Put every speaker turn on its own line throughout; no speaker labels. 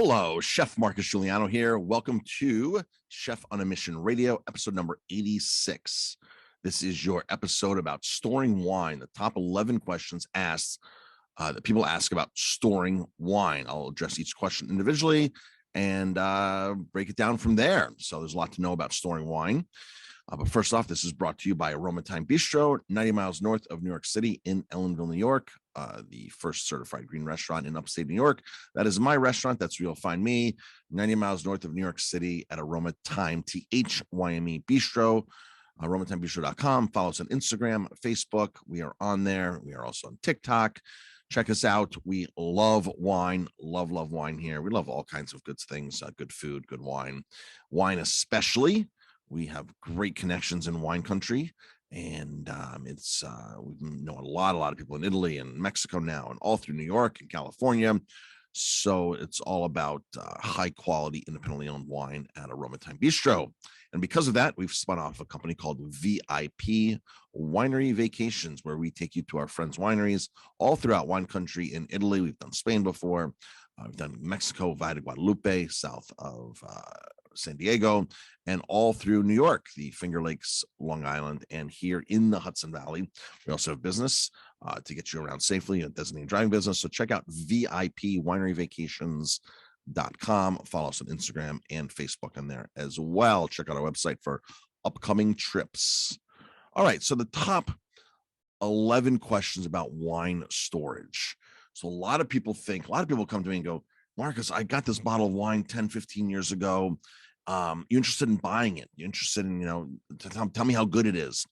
Hello, Chef Marcus Guiliano here. Welcome to Chef on a Mission Radio, episode number 86. This is your episode about storing wine, the top 11 questions asked that people ask about storing wine. I'll address each question individually and break it down from there. So there's a lot to know about storing wine. But first off, this is brought to you by Unopened Bistro, 90 miles north of New York City in Ellenville, New York, the first certified green restaurant in upstate New York. That is my restaurant. That's where you'll find me, 90 miles north of New York City at Aroma Time, THYME Bistro, aromatimebistro.com. Follow us on Instagram, Facebook. We are on there. We are also on TikTok. Check us out. We love wine, love wine here. We love all kinds of good things, good food, good wine, wine especially. We have great connections in wine country, and we know a lot of people in Italy and Mexico now, and all through New York and California. So it's all about high quality, independently owned wine at Aromatime Bistro. And because of that, we've spun off a company called VIP Winery Vacations, where we take you to our friends' wineries all throughout wine country in Italy. We've done Spain before. We've done Mexico, Valle de Guadalupe, south of San Diego, and all through New York, the Finger Lakes, Long Island, and here in the Hudson Valley. We also have business to get you around safely, a designated driving business. So check out VIPWineryVacations.com. Follow us on Instagram and Facebook on there as well. Check out our website for upcoming trips. All right, so the top 11 questions about wine storage. So a lot of people come to me and go, Marcus, I got this bottle of wine 10, 15 years ago. You interested in buying it? You interested in, tell me how good it is.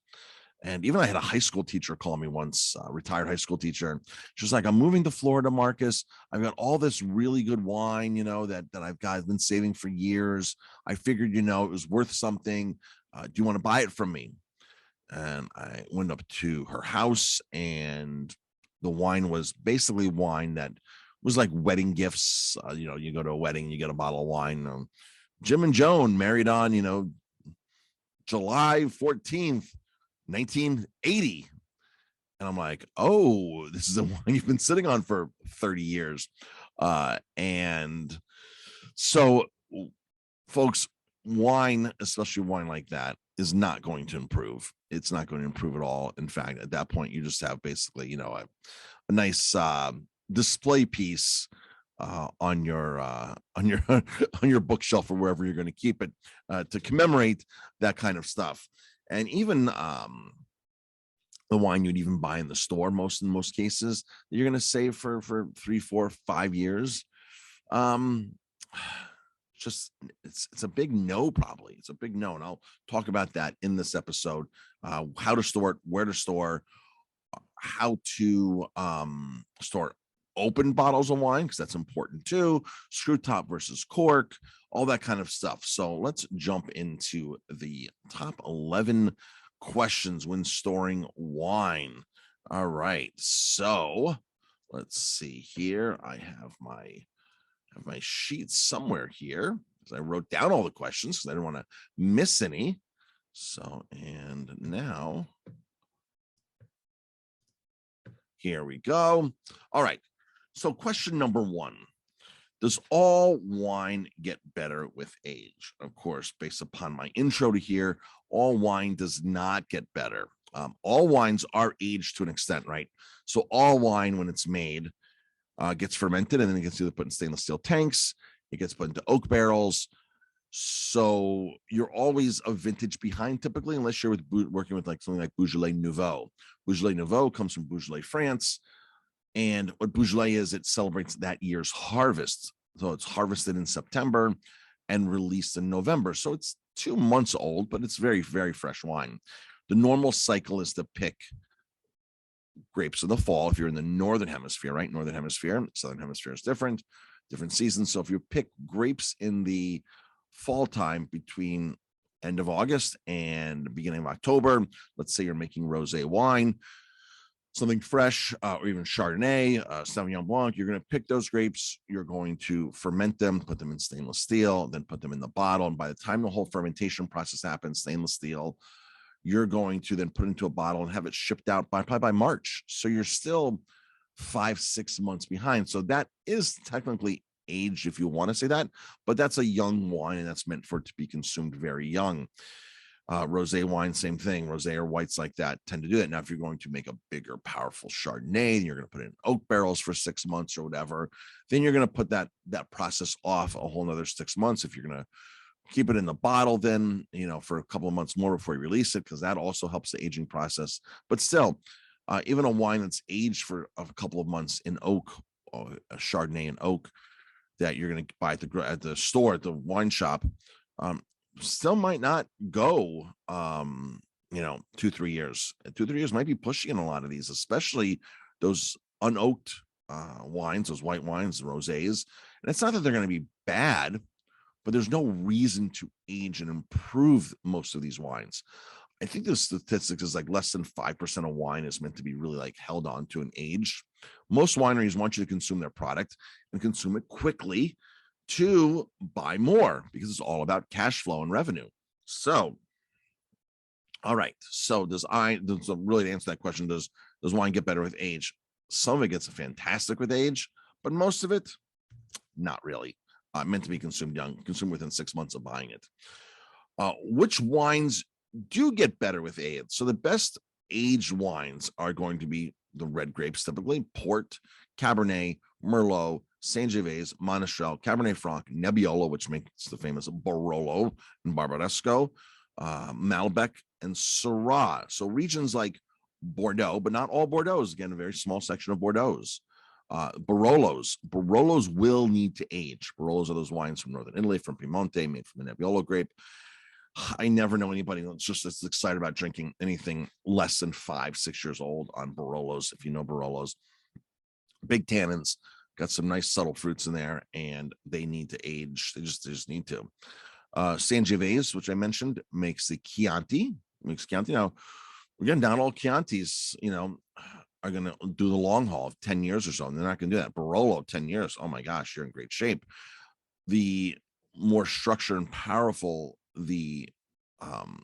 And even I had a high school teacher call me once, a retired high school teacher. She was like, I'm moving to Florida, Marcus. I've got all this really good wine, that I've been saving for years. I figured, it was worth something. Do you want to buy it from me? And I went up to her house, and the wine was basically wine that was like wedding gifts. You go to a wedding, you get a bottle of wine. Jim and Joan married on, July 14th, 1980. And I'm like, oh, this is a wine you've been sitting on for 30 years. And so, folks, wine, especially wine like that, is not going to improve. It's not going to improve at all. In fact, at that point, you just have basically, a nice display piece on your on your bookshelf or wherever you're going to keep it to commemorate that kind of stuff. And even the wine you'd even buy in the store, in most cases, you're going to save for 3, 4, 5 years. Just it's a big no. Probably it's a big no, and I'll talk about that in this episode. How to store it, where to store, how to store open bottles of wine, because that's important too. Screw top versus cork, all that kind of stuff. So let's jump into the top 11 questions when storing wine. All right, so let's see here. I have my sheet somewhere here, because I wrote down all the questions because I didn't want to miss any. So, and now here we go. All right. So question number 1, does all wine get better with age? Of course, based upon my intro to here, all wine does not get better. All wines are aged to an extent, right? So all wine, when it's made, gets fermented, and then it gets either put in stainless steel tanks, it gets put into oak barrels. So you're always a vintage behind typically, unless you're working with like something like Beaujolais Nouveau. Beaujolais Nouveau comes from Beaujolais, France. And what Beaujolais is, it celebrates that year's harvest. So it's harvested in September and released in November. So it's 2 months old, but it's very, very fresh wine. The normal cycle is to pick grapes in the fall if you're in the northern hemisphere, right? Northern hemisphere, southern hemisphere is different seasons. So if you pick grapes in the fall time between end of August and beginning of October, let's say you're making rosé wine, something fresh, or even Chardonnay, Sauvignon Blanc, you're going to pick those grapes, you're going to ferment them, put them in stainless steel, then put them in the bottle. And by the time the whole fermentation process happens, stainless steel, you're going to then put it into a bottle and have it shipped out probably by March. So you're still 5-6 months behind. So that is technically aged if you want to say that, but that's a young wine and that's meant for it to be consumed very young. Rosé wine, same thing. Rosé or whites like that tend to do it. Now, if you're going to make a bigger, powerful Chardonnay, and you're going to put it in oak barrels for 6 months or whatever, then you're going to put that process off a whole another 6 months. If you're going to keep it in the bottle, then for a couple of months more before you release it, because that also helps the aging process. But still, even a wine that's aged for a couple of months in oak, or a Chardonnay in oak that you're going to buy at the store, at the wine shop, still might not go 2-3 years. 2-3 years might be pushing in a lot of these, especially those unoaked wines, those white wines, rosés. And it's not that they're going to be bad, but there's no reason to age and improve most of these wines. I think the statistics is like less than 5% of wine is meant to be really like held on to and aged. Most wineries want you to consume their product and consume it quickly to buy more, because it's all about cash flow and revenue. So, all right. So really to answer that question, does wine get better with age? Some of it gets fantastic with age, but most of it, not really. Meant to be consumed young, consumed within 6 months of buying it. Which wines do get better with age? So the best aged wines are going to be the red grapes, typically Port, Cabernet, Merlot, Sangiovese, Monastrell, Cabernet Franc, Nebbiolo, which makes the famous Barolo and Barbaresco, Malbec, and Syrah. So regions like Bordeaux, but not all Bordeaux's. Again, a very small section of Bordeaux's. Barolos will need to age. Barolos are those wines from northern Italy, from Piemonte, made from the Nebbiolo grape. I never know anybody that's just as excited about drinking anything less than 5-6 years old on Barolos. If you know Barolos, big tannins, got some nice subtle fruits in there, and they need to age. They just need to. Sangiovese, which I mentioned, makes the Chianti. Now, we're getting down all Chiantis, are going to do the long haul of 10 years or so, and they're not going to do that. Barolo, 10 years. Oh my gosh, you're in great shape. The more structured and powerful the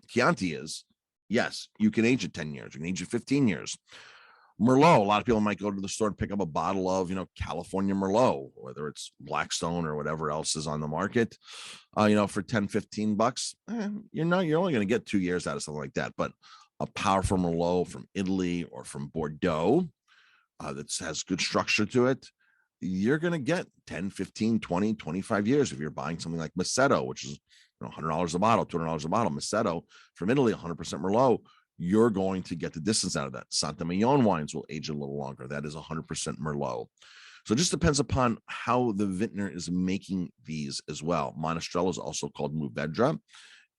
Chianti is, yes, you can age it 10 years. You can age it 15 years. Merlot, a lot of people might go to the store and pick up a bottle of, California Merlot, whether it's Blackstone or whatever else is on the market, for $10-15. You're only going to get 2 years out of something like that. But a powerful Merlot from Italy or from Bordeaux that has good structure to it, you're going to get 10, 15, 20, 25 years. If you're buying something like Macedo, which is $100 a bottle, $200 a bottle, Macedo from Italy, 100% Merlot, you're going to get the distance out of that. Sant'Emilion wines will age a little longer. That is 100% Merlot. So it just depends upon how the vintner is making these as well. Monastrell is also called Mourvedre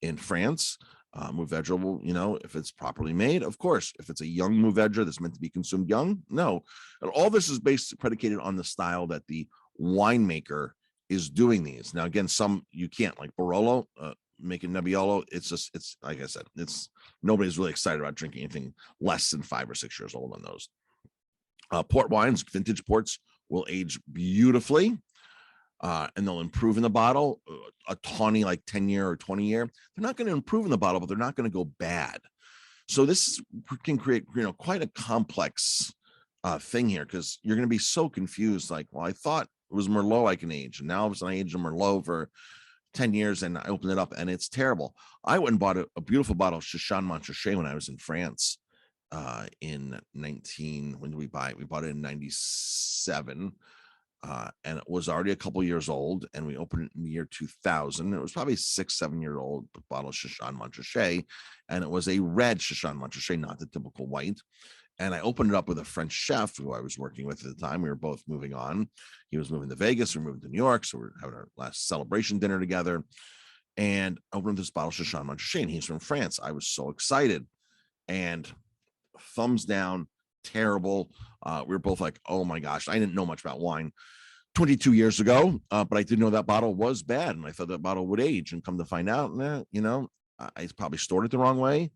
in France. Mourvedre will, if it's properly made, of course. If it's a young Mourvedre that's meant to be consumed young, no. And all this is predicated on the style that the winemaker is doing these. Now, again, some you can't, like Barolo, making Nebbiolo. It's like I said, nobody's really excited about drinking anything less than 5 or 6 years old on those. Port wines, vintage ports, will age beautifully. And they'll improve in the bottle. A tawny, like 10-year or 20-year, they're not going to improve in the bottle, but they're not going to go bad. So this can create, quite a complex thing here, because you're going to be so confused. Like, well, I thought it was Merlot I can age, and now all of a sudden I aged a Merlot for 10 years and I opened it up and it's terrible. I went and bought a beautiful bottle of Chassagne Montrachet when I was in France when did we buy it? We bought it in 97. And it was already a couple years old, and we opened it in the year 2000. It was probably 6-7 year old bottle of Chassagne Montrachet, and it was a red Chassagne Montrachet, not the typical white. And I opened it up with a French chef who I was working with at the time. We were both moving on. He was moving to Vegas. We were moving to New York, so we were having our last celebration dinner together. And I opened this bottle of Chassagne Montrachet, and he's from France. I was so excited, and thumbs down, terrible. We were both like, oh my gosh, I didn't know much about wine 22 years ago, but I didn't know that bottle was bad, and I thought that bottle would age, and come to find out, I probably stored it the wrong way.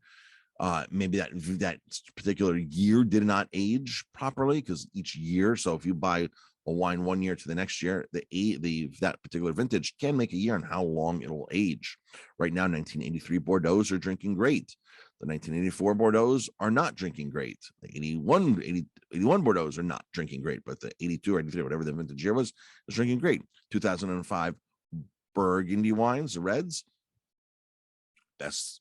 Maybe that particular year did not age properly, because each year, so if you buy a wine 1 year to the next year, that particular vintage can make a year on how long it will age. Right now, 1983 Bordeaux's are drinking great. The 1984 Bordeaux's are not drinking great. The 81 Bordeaux's are not drinking great, but the 82 or 83, whatever the vintage year was drinking great. 2005 Burgundy wines, the reds, best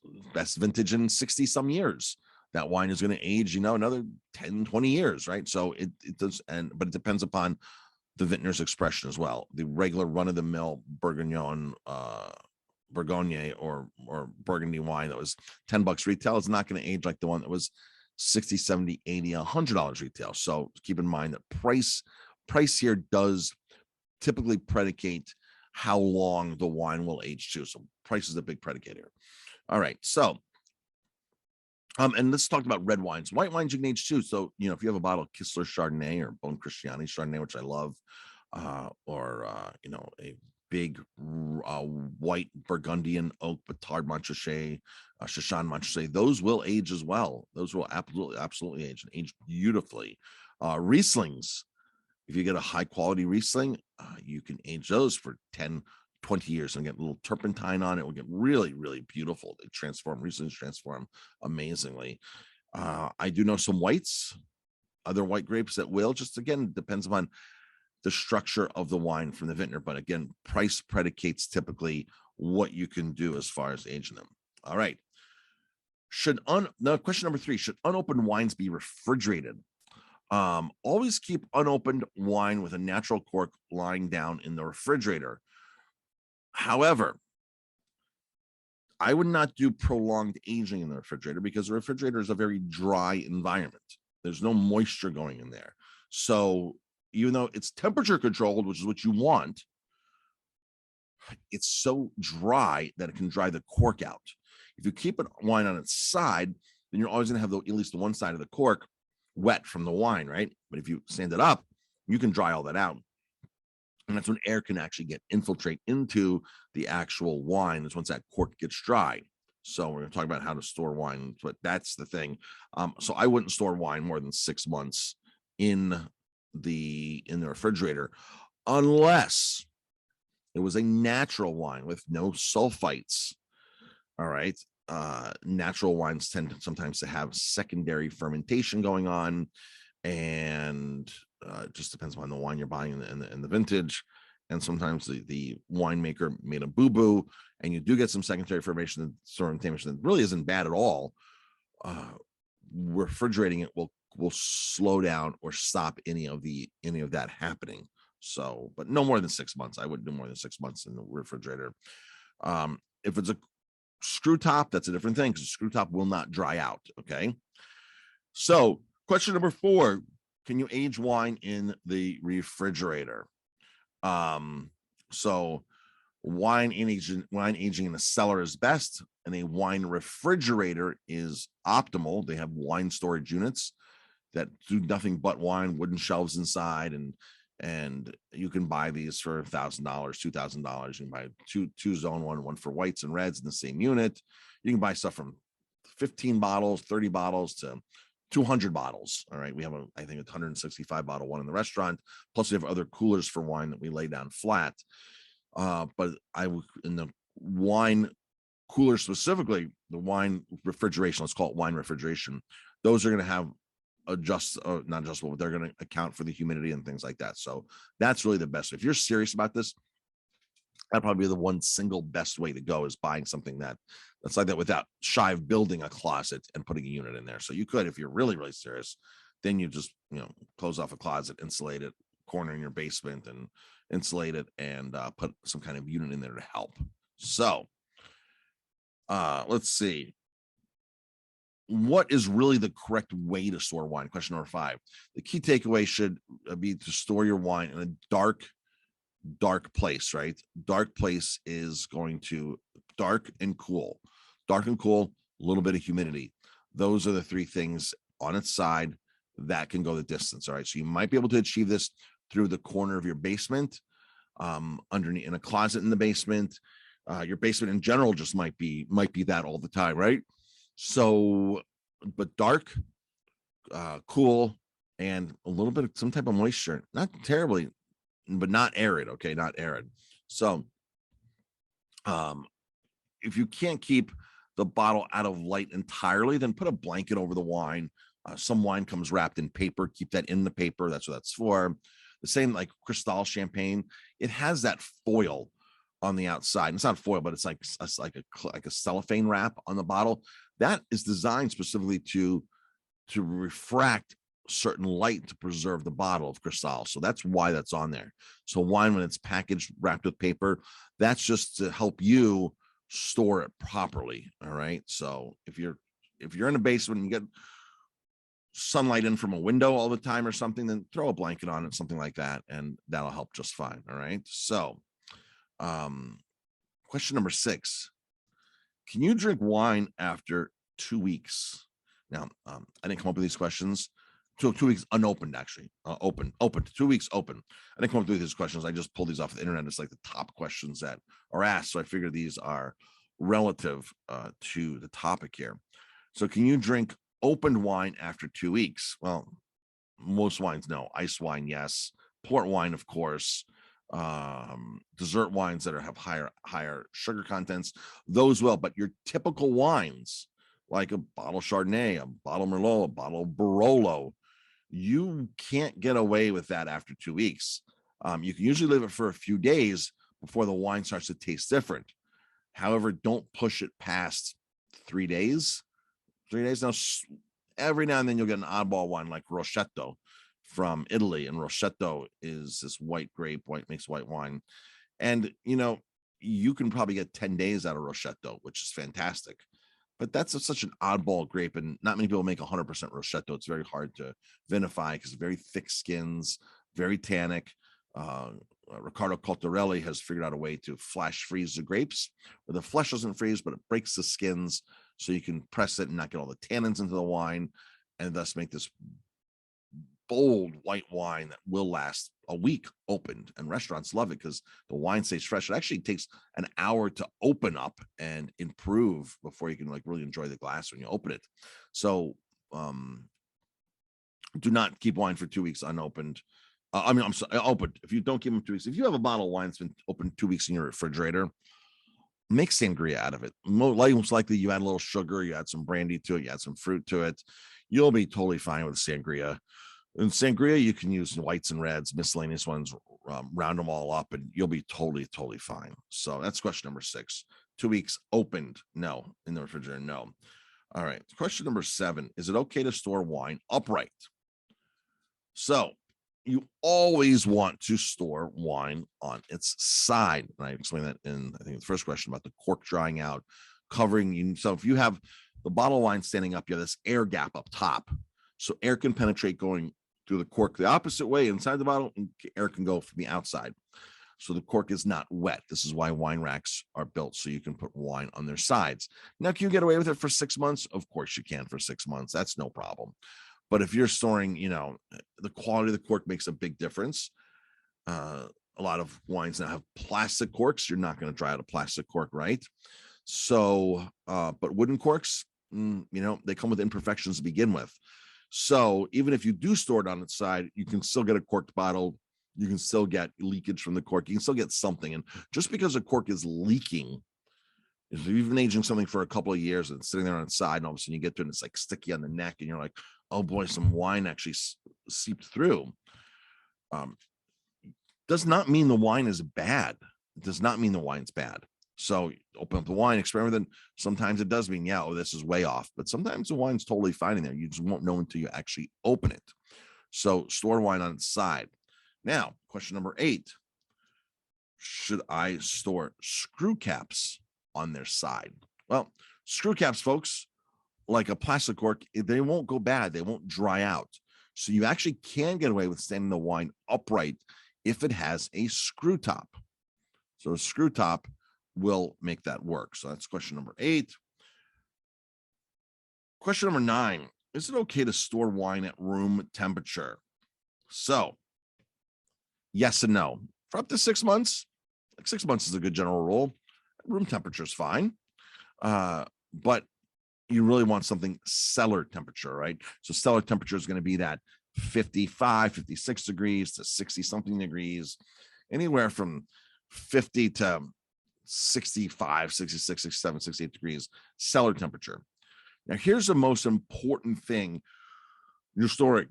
vintage in 60 some years. That wine is going to age, another 10, 20 years, right? So it does, but it depends upon the vintner's expression as well. The regular run-of-the-mill Bourgogne or Burgundy wine that was $10 retail is not going to age like the one that was 60, 70, 80, $100 retail. So keep in mind that price here does typically predicate how long the wine will age too. So price is a big predicator. All right, so and let's talk about red wines. White wines you can age too. So if you have a bottle of Kistler Chardonnay or Bon Christiani Chardonnay, which I love, or a big white Burgundian oak Batard Montrachet, Shashan Montrachet, those will age as well. Those will absolutely age and age beautifully. Rieslings, if you get a high quality Riesling, you can age those for 10, 20 years and get a little turpentine on it. Will get really, really beautiful. Rieslings transform amazingly. I do know some whites, other white grapes that will, just again, depends upon the structure of the wine from the vintner. But again, price predicates typically what you can do as far as aging them. All right. Question number 3, should unopened wines be refrigerated? Always keep unopened wine with a natural cork lying down in the refrigerator. However, I would not do prolonged aging in the refrigerator because the refrigerator is a very dry environment. There's no moisture going in there. So even though it's temperature controlled, which is what you want, it's so dry that it can dry the cork out. If you keep wine on its side, then you're always going to have at least the one side of the cork wet from the wine, right? But if you stand it up, you can dry all that out. And that's when air can actually infiltrate into the actual wine. Is once that cork gets dry. So we're going to talk about how to store wine, but that's the thing. So I wouldn't store wine more than 6 months in the refrigerator, unless it was a natural wine with no sulfites. All right. Natural wines tend sometimes to have secondary fermentation going on, and it just depends on the wine you're buying and the vintage. And sometimes the winemaker made a boo-boo, and you do get some secondary fermentation that really isn't bad at all. Refrigerating it will slow down or stop any of that happening. So, but no more than 6 months. I wouldn't do more than 6 months in the refrigerator. If it's a screw top, that's a different thing, because the screw top will not dry out. Okay. So question number 4, can you age wine in the refrigerator? So wine aging in a cellar is best, and a wine refrigerator is optimal. They have wine storage units that do nothing but wine, wooden shelves inside, and you can buy these for $1,000, $2,000. You can buy two zone, one for whites and reds in the same unit. You can buy stuff from 15 bottles, 30 bottles to 200 bottles. All right. We have I think 165 bottle one in the restaurant. Plus we have other coolers for wine that we lay down flat. But in the wine cooler specifically, the wine refrigeration, let's call it wine refrigeration, those are going to have not adjustable, but they're going to account for the humidity and things like that. So that's really the best. If you're serious about this, that'd probably be the one single best way to go, is buying something that's like that without shy of building a closet and putting a unit in there. So you could, if you're really, really serious, then you just, close off a closet, insulate it, corner in your basement and insulate it, and put some kind of unit in there to help. So let's see. What is really the correct way to store wine? Question number 5. The key takeaway should be to store your wine in a dark place, right? Dark place is going to dark and cool, a little bit of humidity. Those are the 3 things on its side that can go the distance. All right. So you might be able to achieve this through the corner of your basement, underneath in a closet in the basement. Your basement in general just might be that all the time, right? So, but dark, cool, and a little bit of some type of moisture, not terribly not arid. Okay, not arid. So, if you can't keep the bottle out of light entirely, then put a blanket over the wine. Some wine comes wrapped in paper. Keep that in the paper. That's what that's for. The same like Cristal champagne. It has that foil on the outside. It's not foil, but it's like a cellophane wrap on the bottle. That is designed specifically to refract certain light to preserve the bottle of Cristal. So that's why that's on there. So wine, when it's packaged, wrapped with paper, that's just to help you store it properly. All right. So if you're in a basement and you get sunlight in from a window all the time or something, then throw a blanket on it, something like that, and that'll help just fine. All right. So question number 6. Can you drink wine after 2 weeks? Now, I didn't come up with these questions. 2 weeks unopened, actually. Open. 2 weeks open. I didn't come up with these questions. I just pulled these off the internet. It's like the top questions that are asked. So I figure these are relative to the topic here. So can you drink opened wine after 2 weeks? Well, most wines, no. Ice wine, yes. Port wine, of course. Dessert wines that have higher sugar contents, those will. But your typical wines, like a bottle Chardonnay, a bottle Merlot, a bottle Barolo, you can't get away with that after 2 weeks. You can usually leave it for a few days before the wine starts to taste different. However, don't push it past 3 days. 3 days. Now, every now and then you'll get an oddball wine like Rosetto from Italy, and Rosetto is this white grape, makes white wine. And, you can probably get 10 days out of Rosetto, which is fantastic. But that's such an oddball grape, and not many people make 100% Rosetto. It's very hard to vinify because very thick skins, very tannic. Riccardo Coltarelli has figured out a way to flash freeze the grapes where the flesh doesn't freeze, but it breaks the skins so you can press it and not get all the tannins into the wine, and thus make this bold white wine that will last a week opened. And restaurants love it because the wine stays fresh. It actually takes an hour to open up and improve before you can really enjoy the glass when you open it. So do not keep wine for 2 weeks unopened. I'm sorry, opened. If you don't keep them 2 weeks, if you have a bottle of wine that's been open 2 weeks in your refrigerator, make sangria out of it. Most likely you add a little sugar, you add some brandy to it, you add some fruit to it. You'll be totally fine with sangria. In sangria, you can use whites and reds, miscellaneous ones, round them all up, and you'll be totally fine. So that's question number 6. 2 weeks opened, no. In the refrigerator, no. All right. Question number 7. Is it okay to store wine upright? So you always want to store wine on its side. And I explained that in, I think, the first question about the cork drying out, covering you. So if you have the bottle of wine standing up, you have this air gap up top. So air can penetrate going through the cork the opposite way inside the bottle, and air can go from the outside. So the cork is not wet. This is why wine racks are built, so you can put wine on their sides. Now, can you get away with it for 6 months? Of course you can for 6 months. That's no problem. But if you're storing, the quality of the cork makes a big difference. A lot of wines now have plastic corks. You're not going to dry out a plastic cork, right? So, but wooden corks, they come with imperfections to begin with. So even if you do store it on its side, you can still get a corked bottle. You can still get leakage from the cork. You can still get something. And just because a cork is leaking, if you've been aging something for a couple of years and it's sitting there on its side, and all of a sudden you get to it and it's like sticky on the neck, and you're like, oh boy, some wine actually seeped through. Does not mean the wine is bad. It does not mean the wine's bad. So open up the wine, experiment with it. Sometimes it does mean, this is way off. But sometimes the wine's totally fine in there. You just won't know until you actually open it. So store wine on its side. Now, question number 8. Should I store screw caps on their side? Well, screw caps, folks, like a plastic cork, they won't go bad. They won't dry out. So you actually can get away with standing the wine upright if it has a screw top. So a screw top will make that work. So that's question number 8. Question number 9. Is it okay to store wine at room temperature? So yes and no. For up to 6 months, 6 months is a good general rule. Room temperature is fine. But you really want something cellar temperature, right? So cellar temperature is going to be that 55, 56 degrees to 60 something degrees, anywhere from 50 to 65, 66, 67, 68 degrees cellar temperature. Now, here's the most important thing in your story.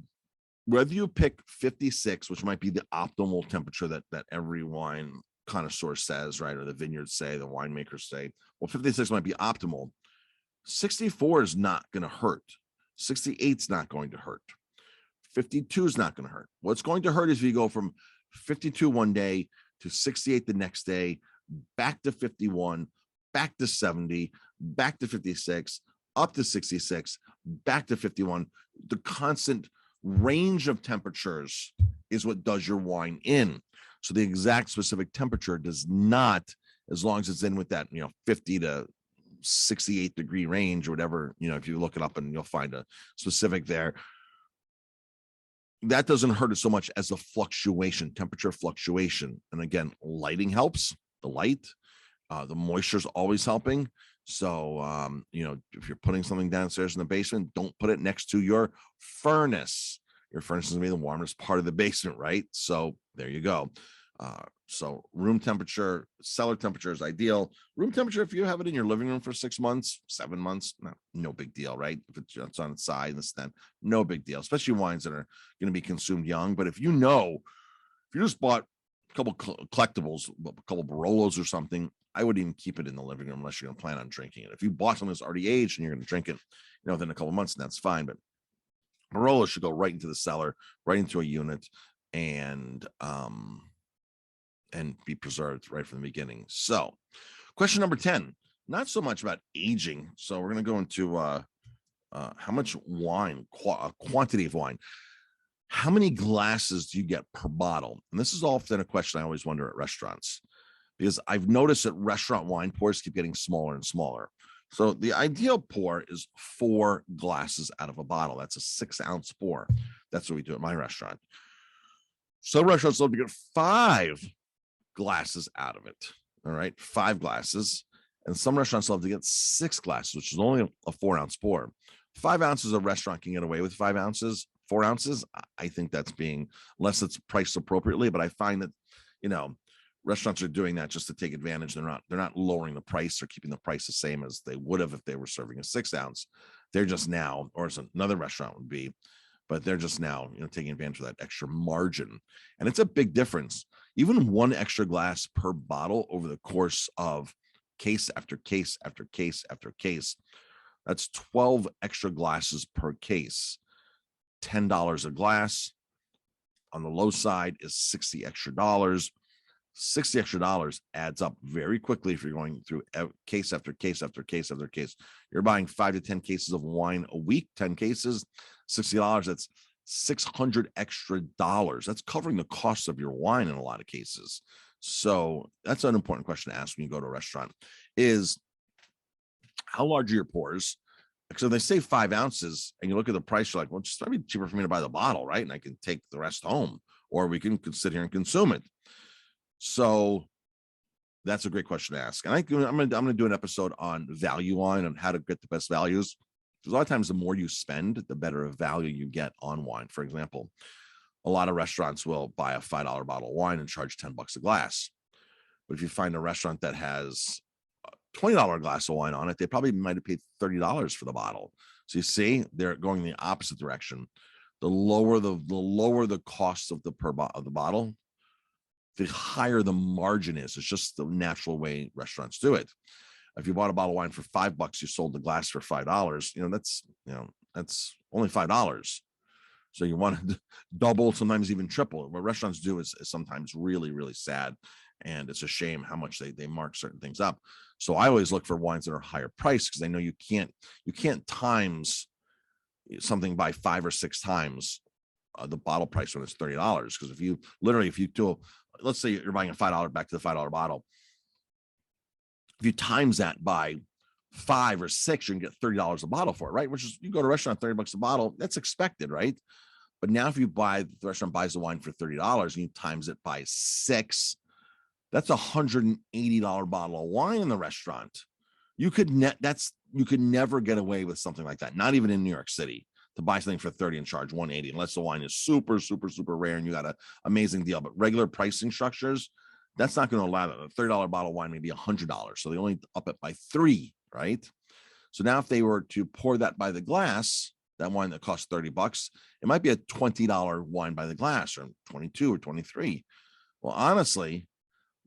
Whether you pick 56, which might be the optimal temperature that every wine connoisseur says, right, or the vineyards say, the winemakers say, well, 56 might be optimal. 64 is not going to hurt. 68 is not going to hurt. 52 is not going to hurt. What's going to hurt is if you go from 52 one day to 68 the next day, back to 51, back to 70, back to 56, up to 66, back to 51. The constant range of temperatures is what does your wine in. So the exact specific temperature does not, as long as it's in with that, 50 to 68 degree range or whatever, if you look it up and you'll find a specific there, that doesn't hurt it so much as the fluctuation, temperature fluctuation. And again, lighting helps, the light, the moisture is always helping. So, if you're putting something downstairs in the basement, don't put it next to your furnace. Your furnace is going to be the warmest part of the basement, right? So there you go. So room temperature, cellar temperature is ideal. Room temperature, if you have it in your living room for 6 months, 7 months, no big deal, right? If it's on its side, this then no big deal, especially wines that are going to be consumed young. But if you just bought a couple collectibles, a couple Barolos or something, I wouldn't even keep it in the living room unless you're going to plan on drinking it. If you bought something that's already aged and you're going to drink it, within a couple of months, and that's fine. But Barolo should go right into the cellar, right into a unit, and be preserved right from the beginning. So, question number 10, not so much about aging. So we're going to go into how much wine, quantity of wine. How many glasses do you get per bottle? And this is often a question I always wonder at restaurants, because I've noticed that restaurant wine pours keep getting smaller and smaller. So the ideal pour is 4 glasses out of a bottle. That's a 6-ounce pour. That's what we do at my restaurant. Some restaurants love to get 5 glasses out of it. All right, 5 glasses. And some restaurants love to get 6 glasses, which is only a 4-ounce pour. 5 ounces, a restaurant can get away with 5 ounces. 4 ounces, I think that's being, unless it's priced appropriately. But I find that, restaurants are doing that just to take advantage. They're not lowering the price or keeping the price the same as they would have if they were serving a 6-ounce. They're just now, or as another restaurant would be, but they're just now, taking advantage of that extra margin. And it's a big difference. Even 1 extra glass per bottle over the course of case after case after case after case, that's 12 extra glasses per case. $10 a glass on the low side is $60 extra. $60 extra adds up very quickly if you're going through case after case after case after case. You're buying 5 to 10 cases of wine a week, 10 cases, $60. That's $600 extra. That's covering the cost of your wine in a lot of cases. So that's an important question to ask when you go to a restaurant, is how large are your pours? So they say 5 ounces and you look at the price, you're like, well, it's probably cheaper for me to buy the bottle, right? And I can take the rest home, or we can sit here and consume it. So that's a great question to ask. And I'm going to do an episode on value wine and how to get the best values. Because a lot of times the more you spend, the better of value you get on wine. For example, a lot of restaurants will buy a $5 bottle of wine and charge $10 a glass. But if you find a restaurant that has $20 glass of wine on it, they probably might have paid $30 for the bottle. So you see, they're going the opposite direction. The lower the cost of the bottle, the higher the margin is. It's just the natural way restaurants do it. If you bought a bottle of wine for $5, you sold the glass for $5. That's only $5. So you want to double, sometimes even triple. What restaurants do is sometimes really, really sad. And it's a shame how much they mark certain things up. So I always look for wines that are higher priced, because I know you can't times something by 5 or 6 times the bottle price when it's $30. Because if you do, let's say you're buying a $5 back to the $5 bottle, if you times that by 5 or 6, you can get $30 a bottle for it, right? Which is, you go to a restaurant, $30 a bottle, that's expected, right? But now if the restaurant buys the wine for $30 and you times it by 6, that's $180 bottle of wine in the restaurant. You could never get away with something like that, not even in New York City. to buy something for 30 and charge 180, unless the wine is super, super, super rare and you got an amazing deal. But regular pricing structures, that's not going to allow that. A $30 bottle of wine may be $100. So they only up it by 3, right? So now if they were to pour that by the glass, that wine that costs $30, it might be a $20 wine by the glass, or 22 or 23. Well, honestly,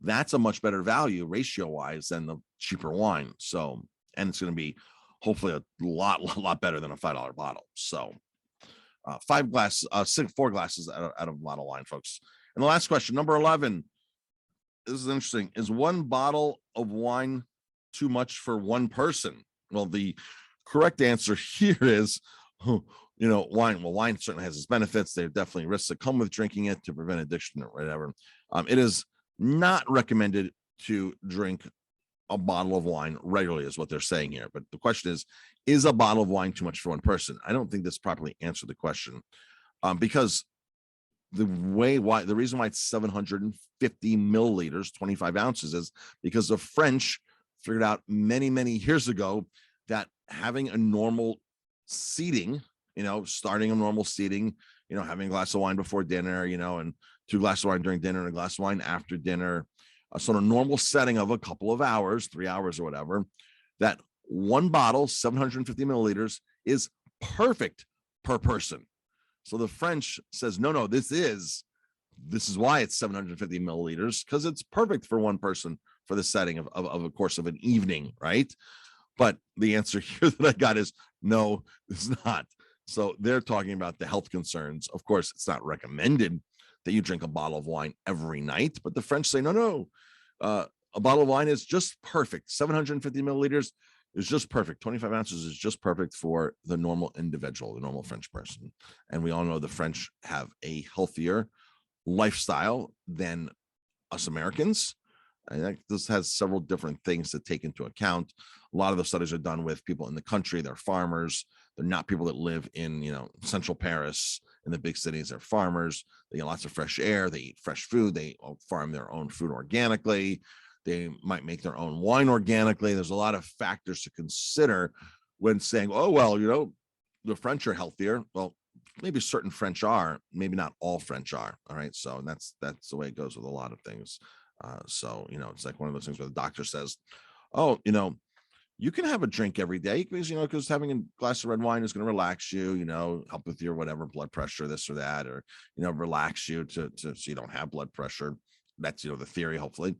that's a much better value ratio wise than the cheaper wine. So, and it's going to be hopefully a lot better than a $5 bottle. So 4 glasses out of a bottle of wine, folks. And the last question, number 11. This is interesting. Is 1 bottle of wine too much for one person? Well, the correct answer here is, wine. Well, wine certainly has its benefits. There are definitely risks that come with drinking it to prevent addiction or whatever. It is not recommended to drink a bottle of wine regularly, is what they're saying here. But the question is a bottle of wine too much for one person? I don't think this properly answered the question, because the reason why it's 750 milliliters, 25 ounces, is because the French figured out many years ago that having a normal seating, starting a normal seating, having a glass of wine before dinner, and 2 glasses of wine during dinner and a glass of wine after dinner, so a normal setting of a couple of hours, 3 hours or whatever, that 1 bottle, 750 milliliters, is perfect per person. So the French says, no, this is why it's 750 milliliters, because it's perfect for one person for the setting of a course of an evening, right? But the answer here that I got is no, it's not. So they're talking about the health concerns. Of course, it's not recommended that you drink a bottle of wine every night, but the French say, no, a bottle of wine is just perfect. 750 milliliters is just perfect. 25 ounces is just perfect for the normal individual, the normal French person. And we all know the French have a healthier lifestyle than us Americans. I think this has several different things to take into account. A lot of the studies are done with people in the country. They're farmers. They're not people that live in, central Paris, in the big cities. They're farmers. They get lots of fresh air. They eat fresh food. They farm their own food organically. They might make their own wine organically. There's a lot of factors to consider when saying, oh, well, the French are healthier. Well, maybe certain French are, maybe not all French are. All right. So that's the way it goes with a lot of things. So, it's like one of those things where the doctor says, oh, you can have a drink every day because having a glass of red wine is going to relax you, help with your whatever blood pressure, this or that, or, relax you to so you don't have blood pressure. That's, the theory, hopefully.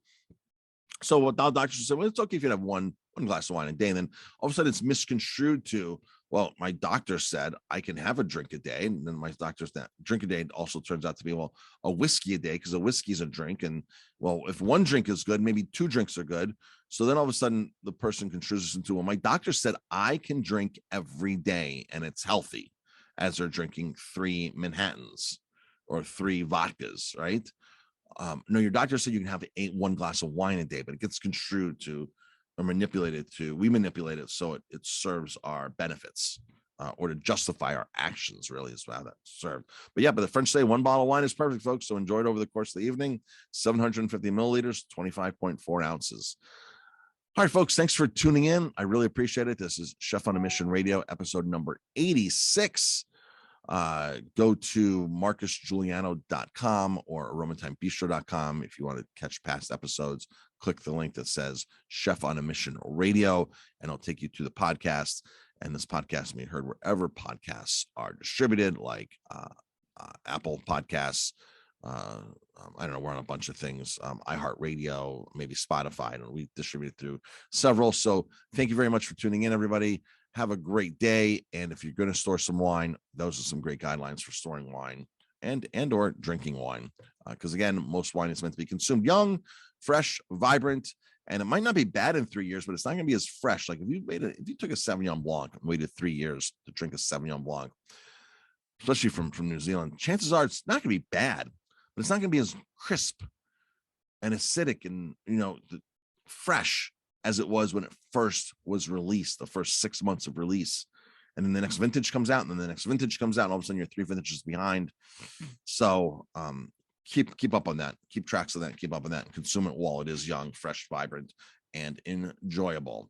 So what now doctors say, well, it's okay if you have one glass of wine a day. And then all of a sudden it's misconstrued to, well, my doctor said I can have a drink a day. And then my doctor's that drink a day also turns out to be, well, a whiskey a day, because a whiskey is a drink. And well, if one drink is good, maybe 2 drinks are good. So then all of a sudden the person construes this into, well, my doctor said I can drink every day and it's healthy, as they're drinking 3 Manhattans or 3 vodkas, right? No, your doctor said you can have 1 glass of wine a day, but it gets construed to or manipulated to, we manipulate it so it serves our benefits, or to justify our actions, really, is how that's served. But the French say 1 bottle of wine is perfect, folks. So enjoy it over the course of the evening. 750 milliliters, 25.4 ounces. All right, folks, thanks for tuning in. I really appreciate it. This is Chef on a Mission Radio, episode number 86. Go to marcusguiliano.com or aromatimebistro.com if you want to catch past episodes. Click the link that says Chef on a Mission Radio, and it'll take you to the podcast. And this podcast may be heard wherever podcasts are distributed, like Apple Podcasts. I don't know, we're on a bunch of things, iHeartRadio, maybe Spotify, and we distribute through several. So thank you very much for tuning in, everybody. Have a great day. And if you're going to store some wine, those are some great guidelines for storing wine and or drinking wine. Because again, most wine is meant to be consumed young, fresh, vibrant, and it might not be bad in 3 years, but it's not going to be as fresh. Like if you took a Sauvignon Blanc and waited 3 years to drink a Sauvignon Blanc, especially from New Zealand, chances are it's not going to be bad, but it's not going to be as crisp and acidic and, fresh as it was when it first was released, the first 6 months of release. And then the next vintage comes out, and then the next vintage comes out, and all of a sudden you're 3 vintages behind. So keep up on that, keep tracks of that, keep up on that, and consume it while it is young, fresh, vibrant, and enjoyable.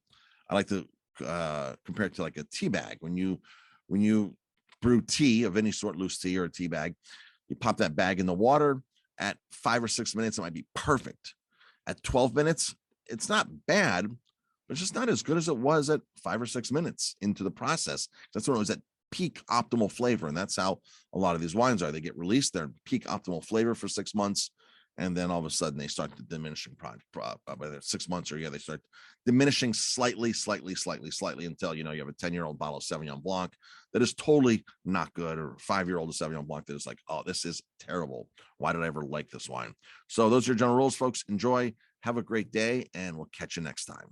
I like to compare it to like a tea bag. When you brew tea of any sort, loose tea or a tea bag. You pop that bag in the water. At 5 or 6 minutes, it might be perfect. At 12 minutes, it's not bad, but it's just not as good as it was at 5 or 6 minutes into the process. That's when it was at peak optimal flavor. And that's how a lot of these wines are. They get released, they're peak optimal flavor for 6 months. And then all of a sudden they start the diminishing by 6 months, or they start diminishing slightly until you have a 10-year-old bottle of Sauvignon Blanc that is totally not good, or a 5-year-old of Sauvignon Blanc that is like, oh, this is terrible. Why did I ever like this wine? So those are your general rules, folks. Enjoy, have a great day, and we'll catch you next time.